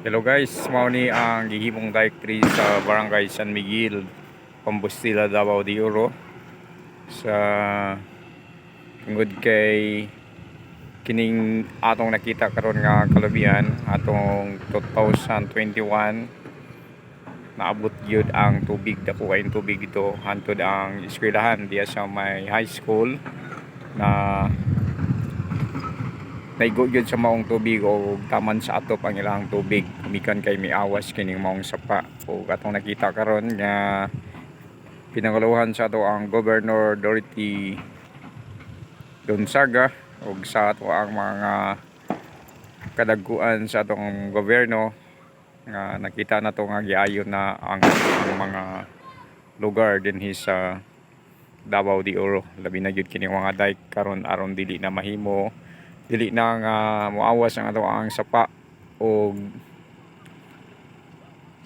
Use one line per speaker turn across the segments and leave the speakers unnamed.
Hello guys, mao ni ang gihimong dike sa Barangay San Miguel, Compostela, Davao de Oro sa tungod kay kining atong nakita karon nga kalubian atong 2021 naabot gyud ang tubig, dako kay tubig ito hantod ang eskwelahan diya sa may high school na naigo gyud sa maong tubig o taman sa atop ang ilang tubig kumikan kay miawas kining maong sapa. O atong nakita karon nga pinanguluhan sa ato ang Governor Dorothy Gonzaga ug sa ato ang mga kadagkuan sa atong gobyerno nga nakita na to nga giayon na ang mga lugar dinhi sa Davao de Oro, labi na gyud kining mga dike karon aron dili na mahimo, dili na nga muawas ang ato ang sapa o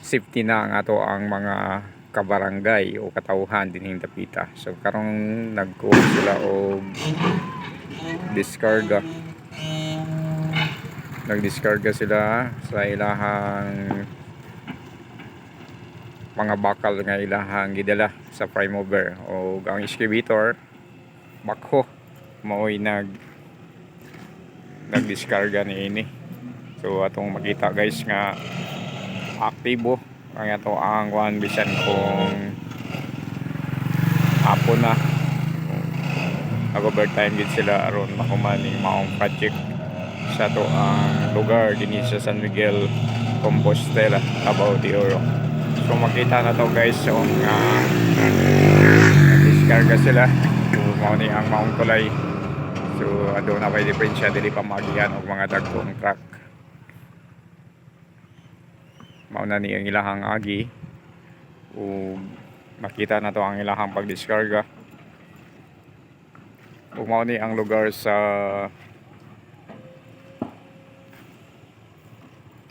safety na ang ato ang mga kabarangay o katawhan dinhing dapita. So karong nagkuha sila og nagdiskarga sila sa ilahang mga bakal nga ilahang gidala sa prime mover o ang excavator bakho maoy nagdiskarga niini. So atong makita guys nga aktibo ang ato ang one bisan kung hapon na nag-overtime gid sila aron mahumaning maong project sa to ang lugar dinhi sa San Miguel, Compostela, Davao de Oro. So makita na to guys so nga diskarga sila so mao ni ang maong tulay. So adto na may diferensya dili pa magihan og mga dagkong truck. Mao na ni ang ilahang agi ug makita na to ang ilahang pagdiskarga. Ug mao ni ang lugar sa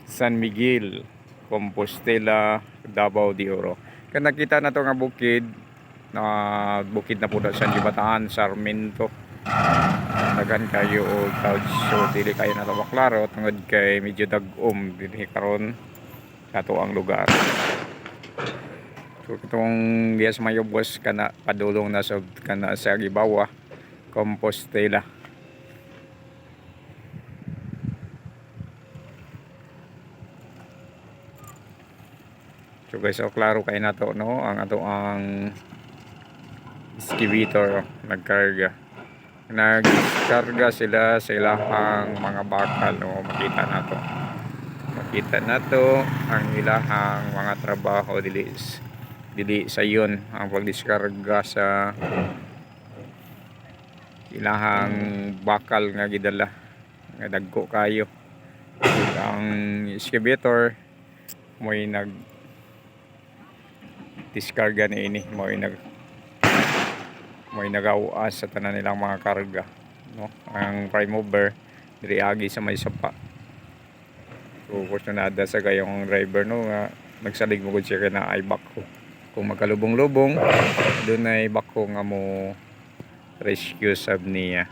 San Miguel, Compostela, Davao de Oro. Kaya nakita na to nga bukid na po sa Gibataan, Sarmiento. Dagan kayo o clouds so dili kayo na to maklaro tungod kay medyo dagom dinhi karon sa to ang lugar. So itong diya sa mayubos kana padulong na sa kana sa gibawa Compostela. So guys, so klaro kay nato no ang ato ang excavator nagkarga sila sa ilahang mga bakal no. Makita na to ang ilahang mga trabaho dili sa yun ang pagdiskarga sa ilahang bakal nga gidala nga dagko kayo. Ang excavator mo'y diskarga niini mo'y nagawas sa tanan nilang mga karga no. Ang prime mover diri agi sa may sapa. So fortunada sa gayong driver no nga nagsalig mo gud siya na ay bakho. Kung magkalubong-lubong doon ay bakho nga mo rescue sab niya.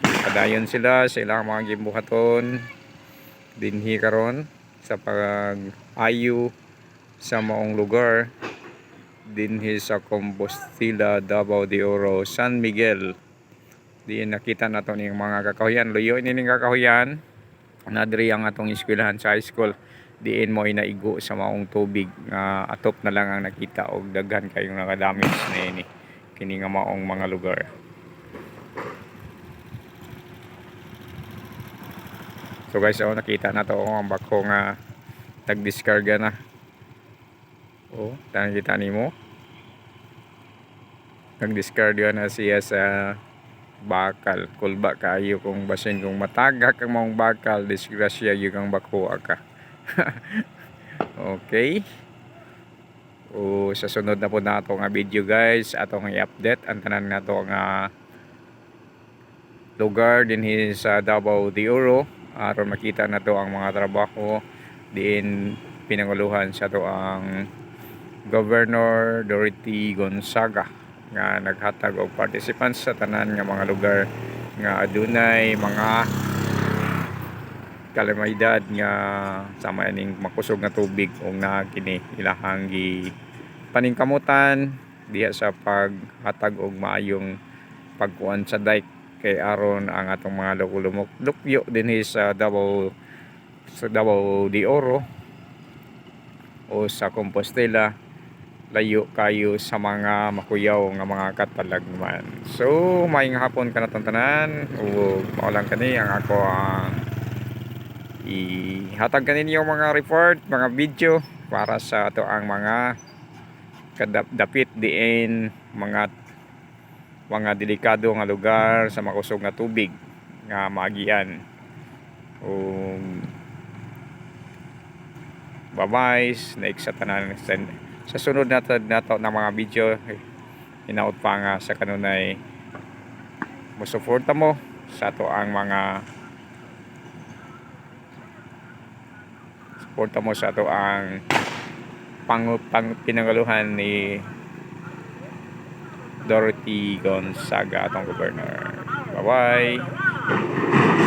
Padayon sila sa ilang mga gimbuhaton dinhi karon sa pag-ayo sa maong lugar dinhi sa Compostela, Davao de Oro, San Miguel. Di nakita nato ning mga kakahuyan, luyo ning kakahuyan na diri ang atong eskwelahan sa high school. Diin mo inaigo sa maong tubig nga atop na lang ang nakita og daghan kayong nakadamage na ini kini nga maong mga lugar. So guys, nakita na to ang bakho nga nagdiskarga na. Nakita nimo nagdiskarga na siya sa bakal. Kulba kayo kung basin kung matagak ang maong bakal, disgrasya yung ang bakho ka. Okay. Sa sunod na po na ito nga video guys, atong i-update ang tanan na ito nga lugar dinhi sa Davao de Oro aron makita na to ang mga trabaho din pinanguluhan sa to ang Governor Dorothy Gonzaga nga naghatag og participants sa tanan nga mga lugar nga adunay mga kalamidad nga sama ning makusog nga tubig ug na kini ilahang gi paningkamutan diha sa paghatag og maayong pagkuan sa dike kay aron ang atong mga lukyo dinhi sa Davao de Oro o sa Compostela layo kayo sa mga makuyaw nga mga katalagman. So maayong hapon kanatong tanan ug mao lang kani ang ako ang ihatag kaninyo mga report, mga video para sa ato ang mga kadapit diin mga delikado nga lugar sa makusog nga tubig nga maagian. Bye-bye next sa tanan sa sunod nato na mga video. Hinaut pa nga sa kanunay musuporta mo sa ato ang mga suporta mo sa ato ang pinanggaluhan ni Dorothy Gonzaga atong governor. Bye bye.